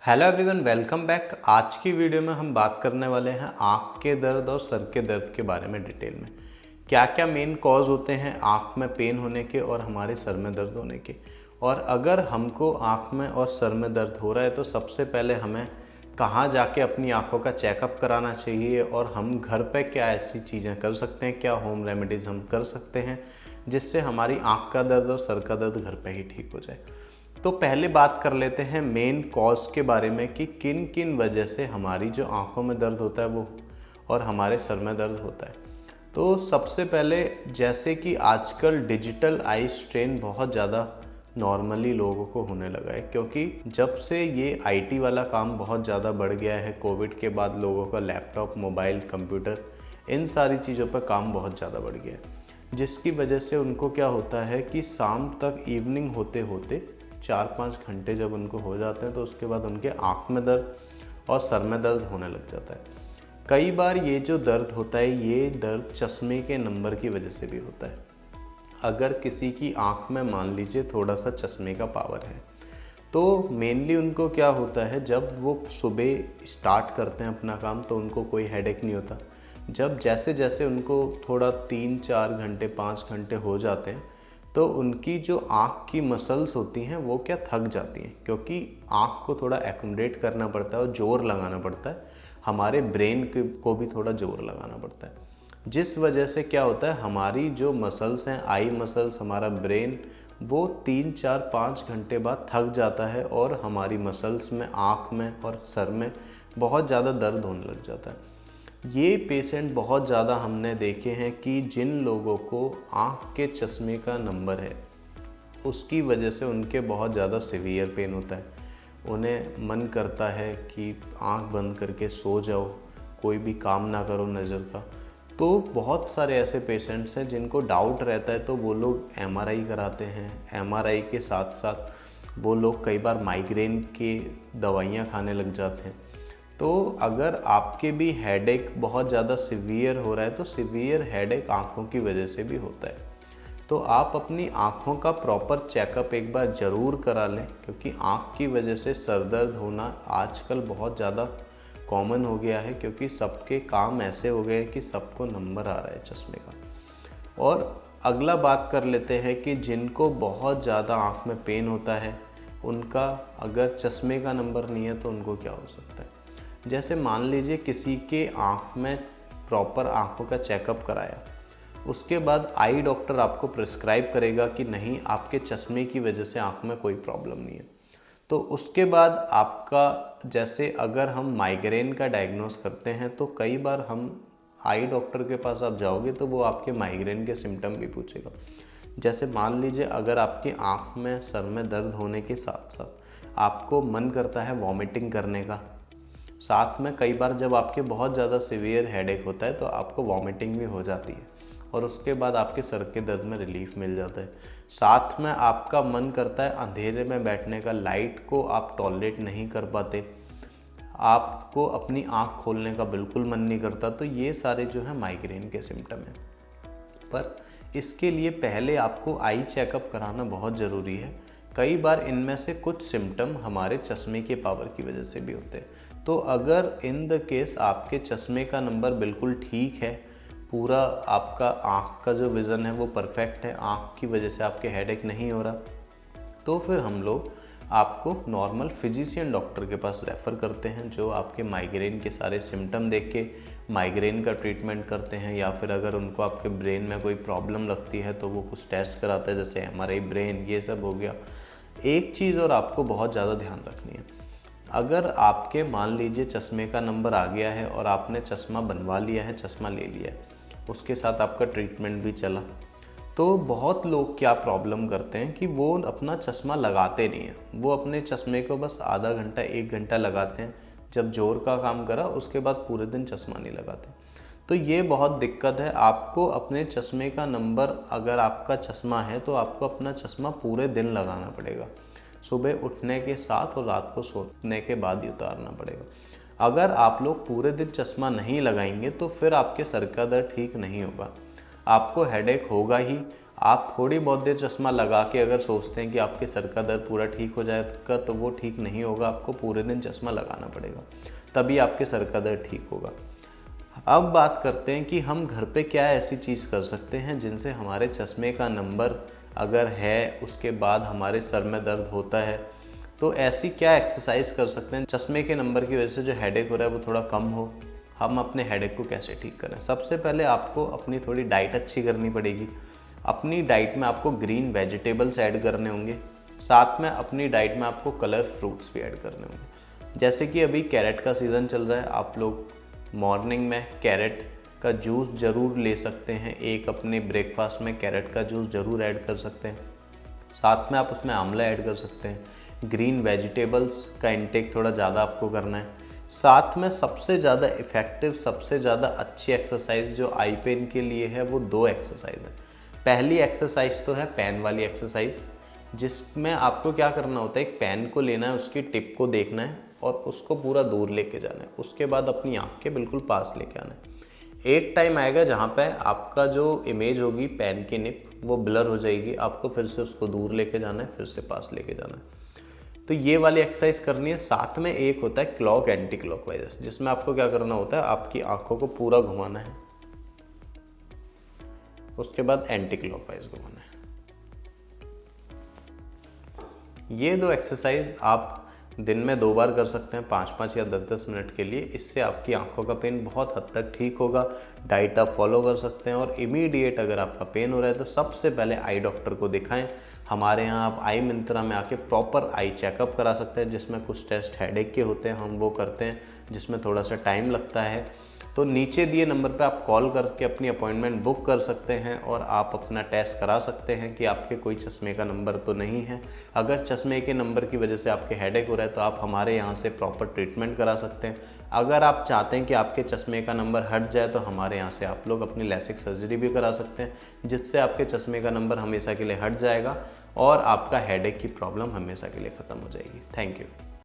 Hello everyone, welcome back. आज की video में हम बात करने वाले हैं आँख के दर्द और सर के दर्द के बारे में डिटेल में। क्या क्या मेन कॉज होते हैं आँख में पेन होने के और हमारे सर में दर्द होने के। और अगर हमको आँख में और सर में दर्द हो रहा है तो सबसे पहले हमें कहाँ जाके अपनी आँखों का चेकअप कराना चाहिए और हम घर पे क्या ऐसी चीज़ें कर सकते हैं, क्या होम रेमेडीज़ हम कर सकते हैं जिससे हमारी आँख का दर्द और सर का दर्द घर पे ही ठीक हो जाए। तो पहले बात कर लेते हैं मेन कॉज के बारे में कि किन किन वजह से हमारी जो आंखों में दर्द होता है वो और हमारे सर में दर्द होता है। तो सबसे पहले जैसे कि आजकल डिजिटल आई स्ट्रेन बहुत ज़्यादा नॉर्मली लोगों को होने लगा है, क्योंकि जब से ये आईटी वाला काम बहुत ज़्यादा बढ़ गया है, कोविड के बाद लोगों का लैपटॉप, मोबाइल, कंप्यूटर, इन सारी चीज़ों पर काम बहुत ज़्यादा बढ़ गया है, जिसकी वजह से उनको क्या होता है कि शाम तक, इवनिंग होते होते 4-5 घंटे जब उनको हो जाते हैं तो उसके बाद उनके आँख में दर्द और सर में दर्द होने लग जाता है। कई बार ये जो दर्द होता है ये दर्द चश्मे के नंबर की वजह से भी होता है। अगर किसी की आँख में मान लीजिए थोड़ा सा चश्मे का पावर है तो मेनली उनको क्या होता है, जब वो सुबह स्टार्ट करते हैं अपना काम तो उनको कोई हेडेक नहीं होता। जब जैसे जैसे उनको थोड़ा 3-4 घंटे 5 घंटे हो जाते हैं तो उनकी जो आँख की मसल्स होती हैं वो क्या थक जाती हैं, क्योंकि आँख को थोड़ा एकोमोडेट करना पड़ता है और जोर लगाना पड़ता है, हमारे ब्रेन को भी थोड़ा जोर लगाना पड़ता है, जिस वजह से क्या होता है हमारी जो मसल्स हैं, आई मसल्स, हमारा ब्रेन, वो 3-4-5 घंटे बाद थक जाता है और हमारी मसल्स में, आँख में और सर में बहुत ज़्यादा दर्द होने लग जाता है। ये पेशेंट बहुत ज़्यादा हमने देखे हैं कि जिन लोगों को आँख के चश्मे का नंबर है उसकी वजह से उनके बहुत ज़्यादा सीवियर पेन होता है। उन्हें मन करता है कि आँख बंद करके सो जाओ, कोई भी काम ना करो नज़र का। तो बहुत सारे ऐसे पेशेंट्स हैं जिनको डाउट रहता है तो वो लोग एमआरआई कराते हैं। एमआरआई के साथ साथ वो लोग कई बार माइग्रेन की दवाइयाँ खाने लग जाते हैं। तो अगर आपके भी हेडेक बहुत ज़्यादा सीवियर हो रहा है तो सीवियर हेडेक आँखों की वजह से भी होता है, तो आप अपनी आँखों का प्रॉपर चेकअप एक बार ज़रूर करा लें, क्योंकि आँख की वजह से सर दर्द होना आजकल बहुत ज़्यादा कॉमन हो गया है, क्योंकि सबके काम ऐसे हो गए हैं कि सबको नंबर आ रहा है चश्मे का। और अगला बात कर लेते हैं कि जिनको बहुत ज़्यादा आँख में पेन होता है उनका अगर चश्मे का नंबर नहीं है तो उनको क्या हो सकता है। जैसे मान लीजिए किसी के आँख में प्रॉपर आँखों का चेकअप कराया, उसके बाद आई डॉक्टर आपको प्रिस्क्राइब करेगा कि नहीं, आपके चश्मे की वजह से आँख में कोई प्रॉब्लम नहीं है। तो उसके बाद आपका, जैसे अगर हम माइग्रेन का डायग्नोस करते हैं तो कई बार हम आई डॉक्टर के पास आप जाओगे तो वो आपके माइग्रेन के सिम्टम भी पूछेगा। जैसे मान लीजिए अगर आपकी आँख में, सर में दर्द होने के साथ साथ आपको मन करता है वॉमिटिंग करने का, साथ में कई बार जब आपके बहुत ज़्यादा सीवियर हेडेक होता है तो आपको वॉमिटिंग भी हो जाती है और उसके बाद आपके सर के दर्द में रिलीफ मिल जाता है। साथ में आपका मन करता है अंधेरे में बैठने का, लाइट को आप टॉलरेट नहीं कर पाते, आपको अपनी आँख खोलने का बिल्कुल मन नहीं करता। तो ये सारे जो है माइग्रेन के सिम्टम हैं। पर इसके लिए पहले आपको आई चेकअप कराना बहुत ज़रूरी है। कई बार इनमें से कुछ सिम्टम हमारे चश्मे के पावर की वजह से भी होते हैं। तो अगर इन द केस आपके चश्मे का नंबर बिल्कुल ठीक है, पूरा आपका आँख का जो विज़न है वो परफेक्ट है, आँख की वजह से आपके हेडेक नहीं हो रहा, तो फिर हम लोग आपको नॉर्मल फिजिशियन डॉक्टर के पास रेफ़र करते हैं, जो आपके माइग्रेन के सारे सिम्टम देख के माइग्रेन का ट्रीटमेंट करते हैं। या फिर अगर उनको आपके ब्रेन में कोई प्रॉब्लम लगती है तो वो कुछ टेस्ट कराता है, जैसे एमआरआई ब्रेन, ये सब हो गया। एक चीज़ और आपको बहुत ज़्यादा ध्यान रखनी है, अगर आपके मान लीजिए चश्मे का नंबर आ गया है और आपने चश्मा बनवा लिया है, चश्मा ले लिया है, उसके साथ आपका ट्रीटमेंट भी चला, तो बहुत लोग क्या प्रॉब्लम करते हैं कि वो अपना चश्मा लगाते नहीं हैं। वो अपने चश्मे को बस आधा घंटा 1 घंटा लगाते हैं, जब जोर का काम करा उसके बाद पूरे दिन चश्मा नहीं लगाते। तो ये बहुत दिक्कत है। आपको अपने चश्मे का नंबर, अगर आपका चश्मा है तो आपको अपना चश्मा पूरे दिन लगाना पड़ेगा, सुबह उठने के साथ और रात को सोने के बाद ही उतारना पड़ेगा। अगर आप लोग पूरे दिन चश्मा नहीं लगाएंगे तो फिर आपके सर का दर्द ठीक नहीं होगा, आपको हेडेक होगा ही, आप थोड़ी बहुत देर चश्मा लगा के अगर सोचते हैं कि आपके सर का दर्द पूरा ठीक हो जाएगा, तो वो ठीक नहीं होगा। आपको पूरे दिन चश्मा लगाना पड़ेगा, तभी आपके सर का दर्द ठीक होगा। अब बात करते हैं कि हम घर पे क्या ऐसी चीज़ कर सकते हैं जिनसे हमारे चश्मे का नंबर अगर है उसके बाद हमारे सर में दर्द होता है, तो ऐसी क्या एक्सरसाइज कर सकते हैं चश्मे के नंबर की वजह से जो हेडेक हो रहा है वो थोड़ा कम हो। हम अपने हेडेक को कैसे ठीक करें? सबसे पहले आपको अपनी थोड़ी डाइट अच्छी करनी पड़ेगी। अपनी डाइट में आपको ग्रीन वेजिटेबल्स ऐड करने होंगे, साथ में अपनी डाइट में आपको कलर फ्रूट्स भी ऐड करने होंगे। जैसे कि अभी कैरेट का सीज़न चल रहा है, आप लोग मॉर्निंग में कैरेट का जूस ज़रूर ले सकते हैं। एक अपने ब्रेकफास्ट में कैरेट का जूस ज़रूर ऐड कर सकते हैं, साथ में आप उसमें आंवला ऐड कर सकते हैं। ग्रीन वेजिटेबल्स का इंटेक थोड़ा ज़्यादा आपको करना है। साथ में सबसे ज़्यादा इफ़ेक्टिव, सबसे ज़्यादा अच्छी एक्सरसाइज जो आई पेन के लिए है वो 2 एक्सरसाइज है। पहली एक्सरसाइज तो है पेन वाली एक्सरसाइज, जिसमें आपको क्या करना होता है, एक पेन को लेना है, उसकी टिप को देखना है और उसको पूरा दूर लेके जाना है। उसके बाद अपनी आँख के बिल्कुल पास लेके आना है। एक टाइम आएगा जहाँ पे आपका जो इमेज होगी पेन की निप वो ब्लर हो जाएगी, आपको फिर से उसको दूर लेके जाना है, फिर से पास लेके जाना है। तो ये वाली एक्सरसाइज करनी है। साथ में एक होता है क्लॉक एंटी क्लॉकवाइज, जिसमें आपको क्या करना होता है, आपकी आंखों को पूरा घुमाना है, उसके बाद एंटी क्लॉकवाइज घुमाना है। ये 2 एक्सरसाइज आप दिन में 2 बार कर सकते हैं, 5-5 या 10-10 मिनट के लिए। इससे आपकी आंखों का पेन बहुत हद तक ठीक होगा। डाइट आप फॉलो कर सकते हैं और इमीडिएट अगर आपका पेन हो रहा है तो सबसे पहले आई डॉक्टर को दिखाएं। हमारे यहाँ आप आई मिंत्रा में आके प्रॉपर आई चेकअप करा सकते हैं, जिसमें कुछ टेस्ट हेडेक के होते हैं, हम वो करते हैं, जिसमें थोड़ा सा टाइम लगता है। तो नीचे दिए नंबर पे आप कॉल करके अपनी अपॉइंटमेंट बुक कर सकते हैं और आप अपना टेस्ट करा सकते हैं कि आपके कोई चश्मे का नंबर तो नहीं है। अगर चश्मे के नंबर की वजह से आपके हेडेक हो रहा है तो आप हमारे यहाँ से प्रॉपर ट्रीटमेंट करा सकते हैं। अगर आप चाहते हैं कि आपके चश्मे का नंबर हट जाए तो हमारे यहाँ से आप लोग अपनी लेसिक सर्जरी भी करा सकते हैं, जिससे आपके चश्मे का नंबर हमेशा के लिए हट जाएगा और आपका हेडेक की प्रॉब्लम हमेशा के लिए ख़त्म हो जाएगी। Thank you.